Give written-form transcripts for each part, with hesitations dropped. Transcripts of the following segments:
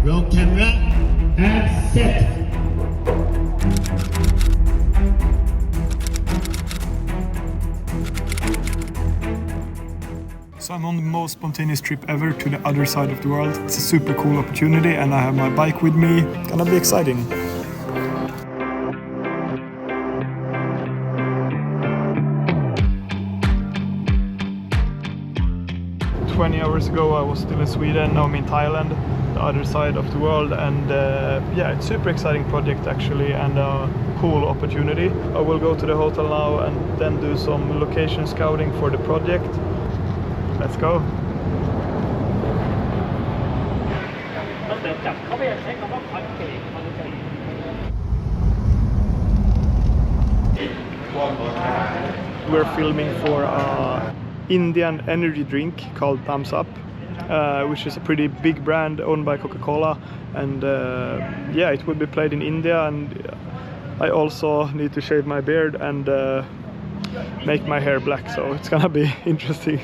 Roll camera and set. So I'm on the most spontaneous trip ever to the other side of the world. It's a super cool opportunity and I have my bike with me. Gonna be exciting. 20 hours ago I was still in Sweden, now I'm in Thailand, the other side of the world, and yeah, it's super exciting project actually and a cool opportunity. I will go to the hotel now and then do some location scouting for the project. Let's go! We're filming for a Indian energy drink called Thumbs Up, which is a pretty big brand owned by Coca-Cola, and yeah, it will be played in India, and I also need to shave my beard and make my hair black, so it's gonna be interesting.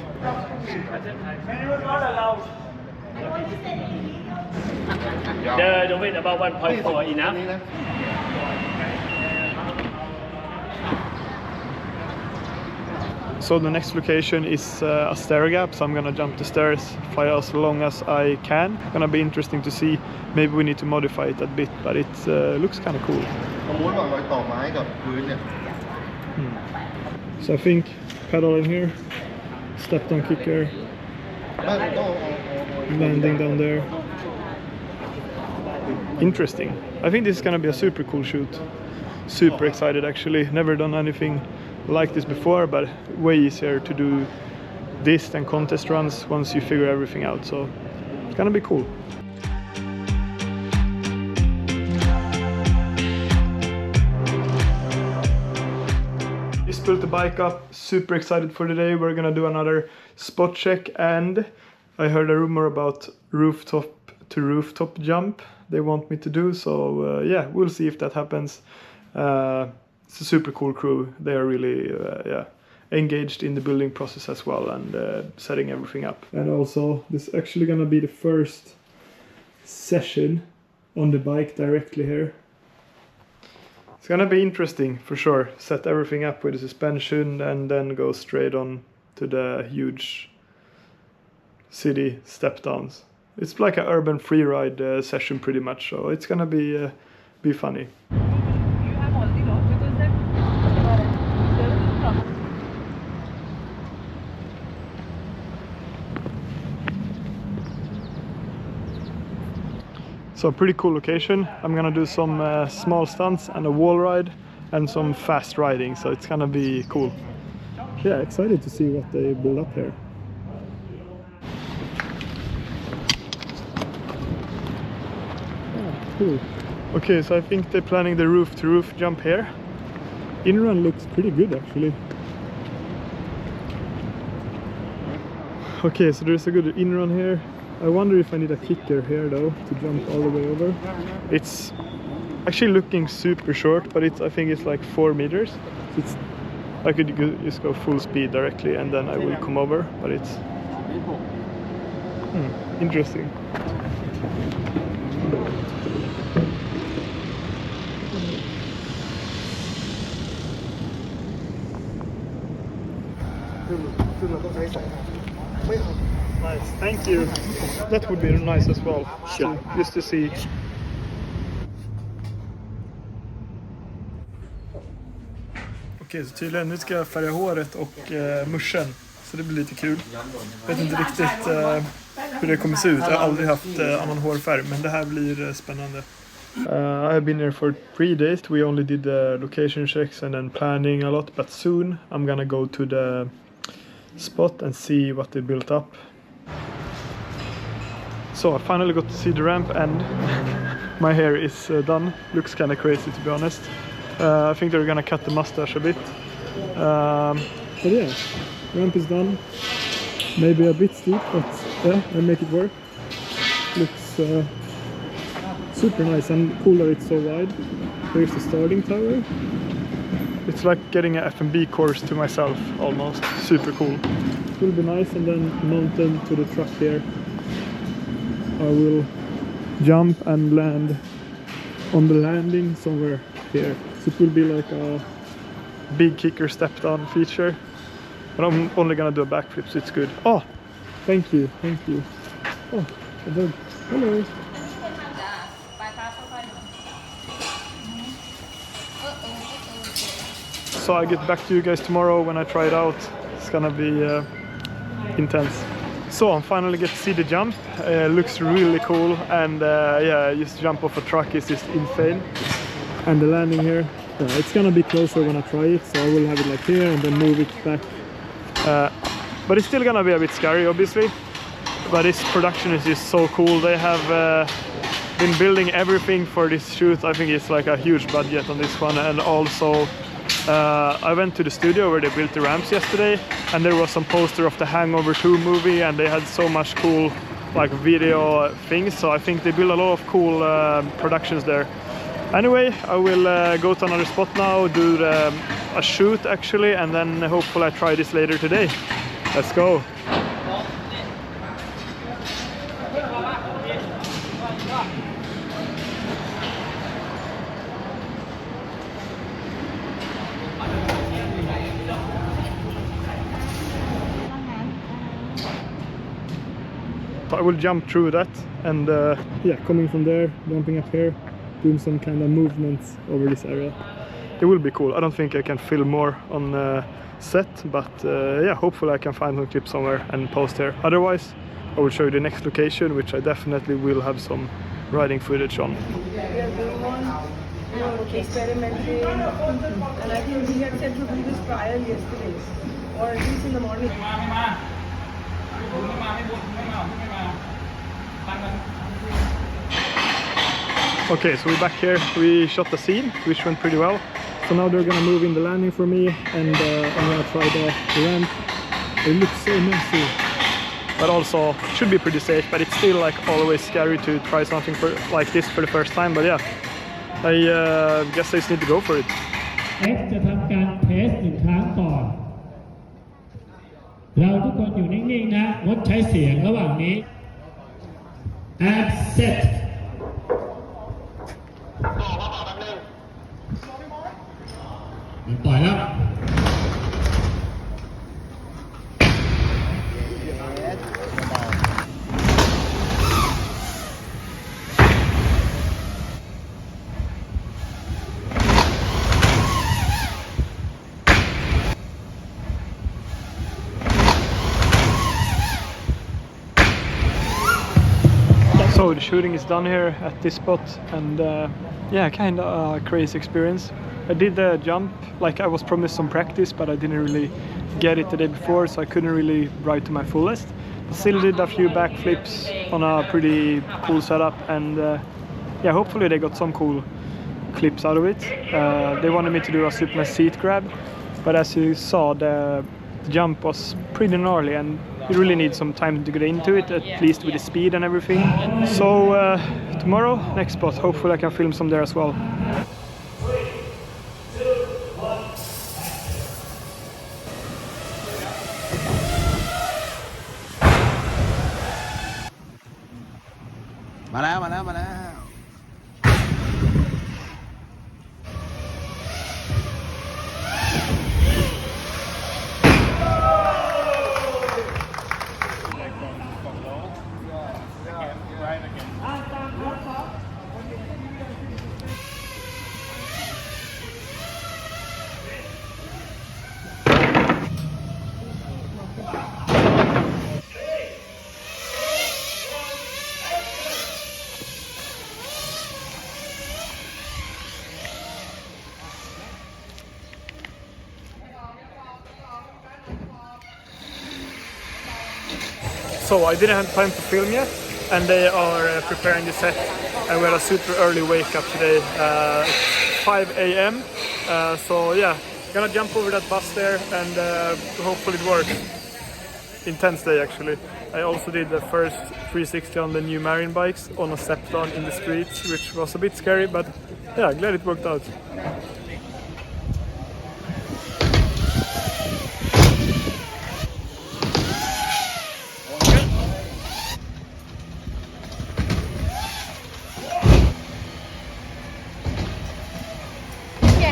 The weight about 1.4 enough. So the next location is a stair gap, so I'm gonna jump the stairs for as long as I can. It's gonna be interesting to see. Maybe we need to modify it a bit, but it looks kind of cool. So I think pedal in here, step down kicker, landing down there. Interesting. I think this is gonna be a super cool shoot. Super excited actually. Never done anything like this before, but way easier to do this than contest runs once you figure everything out, so it's gonna be cool. Just built the bike up, super excited for the day. We're gonna do another spot check, and I heard a rumor about rooftop to rooftop jump they want me to do, so yeah, we'll see if that happens. It's a super cool crew. They are really yeah, engaged in the building process as well, and setting everything up. And also, this is actually gonna be the first session on the bike directly here. It's gonna be interesting for sure. Set everything up with the suspension and then go straight on to the huge city step downs. It's like an urban freeride session pretty much, so it's gonna be funny. So pretty cool location. I'm gonna do some small stunts and a wall ride and some fast riding, so it's gonna be cool. Yeah, excited to see what they build up here. Yeah, cool. Okay, so I think they're planning the roof to roof jump here. In-run looks pretty good actually. Okay, so there's a good in-run here. I wonder if I need a kicker here though to jump all the way over. It's actually looking super short, but I think it's like 4 meters. So I could just go full speed directly and then I will come over, but it's interesting. Nice, thank you. That would be nice as well. Sure. Just to see. Okej, så tydligen nu ska jag färga håret och muschen. Så det blir lite kul. Jag vet inte riktigt hur det kommer se ut. Jag har aldrig haft annan hårfärg, men det här blir spännande. I have been here for 3 days. We only did the location checks and then planning a lot, but soon I'm gonna go to the spot and see what they built up. So I finally got to see the ramp, and my hair is done. Looks kind of crazy, to be honest. I think they're gonna cut the mustache a bit. But yeah, ramp is done. Maybe a bit steep, but yeah, I make it work. Looks super nice, and cool that it's so wide. There's the starting tower. It's like getting an F&B course to myself almost. Super cool. It will be nice, and then mounted to the truck here I will jump and land on the landing somewhere here. So it will be like a big kicker step down feature. But I'm only gonna do a backflip, so it's good. Oh, thank you, thank you. Oh, a dog. Hello. So I get back to you guys tomorrow when I try it out. It's gonna be intense. So I'm finally get to see the jump. Looks really cool, and yeah, just jump off a truck is just insane. And the landing here, it's gonna be closer when I try it, so I will have it like here and then move it back. But it's still gonna be a bit scary, obviously. But this production is just so cool. They have been building everything for this shoot. I think it's like a huge budget on this one, and also I went to the studio where they built the ramps yesterday, and there was some poster of the Hangover 2 movie, and they had so much cool like video things. So I think they build a lot of cool productions there. Anyway, I will go to another spot now, do a shoot actually, and then hopefully I try this later today. Let's go. I will jump through that, and yeah, coming from there, jumping up here, doing some kind of movements over this area. It will be cool. I don't think I can film more on set, but yeah, hopefully I can find some clips somewhere and post here. Otherwise, I will show you the next location, which I definitely will have some riding footage on. We are doing one experimenting, and I think we had said to do this trial yesterday, or at least in the morning. Okay, so we're back here. We shot the scene, which went pretty well. So now they're gonna move in the landing for me, and I'm gonna try the ramp. It looks so messy, but also should be pretty safe. But it's still like always scary to try something like this for the first time. But yeah, I guess I just need to go for it. X จะทำการเทส1ครั้งก่อนเราทุกคนอยู่นิ่งๆนะงดใช้เสียงระหว่างนี้ and set ปล่อยแล้ว So the shooting is done here at this spot, and yeah, kind of a crazy experience. I did the jump, like I was promised some practice, but I didn't really get it the day before, so I couldn't really ride to my fullest. Still did a few backflips on a pretty cool setup, and yeah, hopefully they got some cool clips out of it. They wanted me to do a super nice seat grab, but as you saw, the jump was pretty gnarly, and you really need some time to get into it, at least with the speed and everything. So tomorrow, next spot, hopefully I can film some there as well.มาแล้ว So I didn't have time to film yet, and they are preparing the set, and we had a super early wake up today, 5 a.m. So yeah, gonna jump over that bus there, and hopefully it works. Intense day actually. I also did the first 360 on the new Marine bikes on a step down in the streets, which was a bit scary, but yeah, glad it worked out.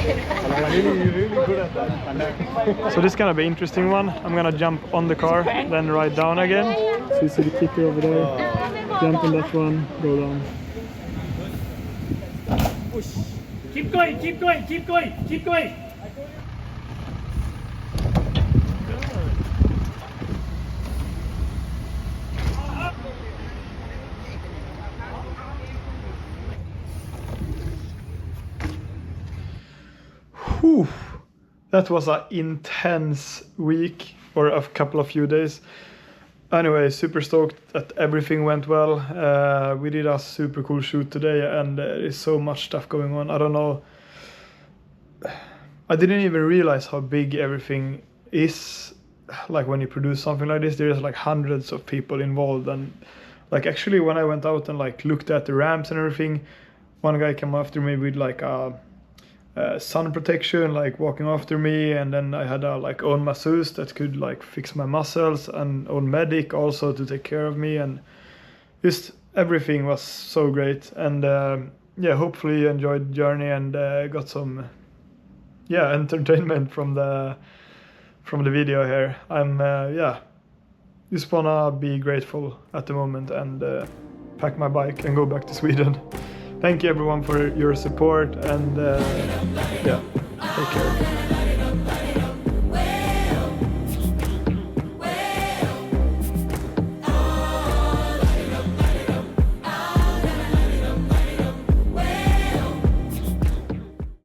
Really good at that. So this is gonna be an interesting one. I'm gonna jump on the car, then ride down again. So you see the kicker over there. Jump on that one, go down. Keep going, keep going, keep going, keep going. Whew. That was an intense week, or a couple of few days. Anyway, super stoked that everything went well. We did a super cool shoot today, and there's so much stuff going on. I don't know. I didn't even realize how big everything is. Like when you produce something like this, there's like hundreds of people involved. And like actually, when I went out and like looked at the ramps and everything, one guy came after me with like a sun protection, like walking after me, and then I had a like own masseuse that could like fix my muscles, and own medic also to take care of me, and just everything was so great. And yeah, hopefully you enjoyed the journey and got some entertainment from the video here. I'm just wanna be grateful at the moment and pack my bike and go back to Sweden. Thank you everyone for your support, and take care.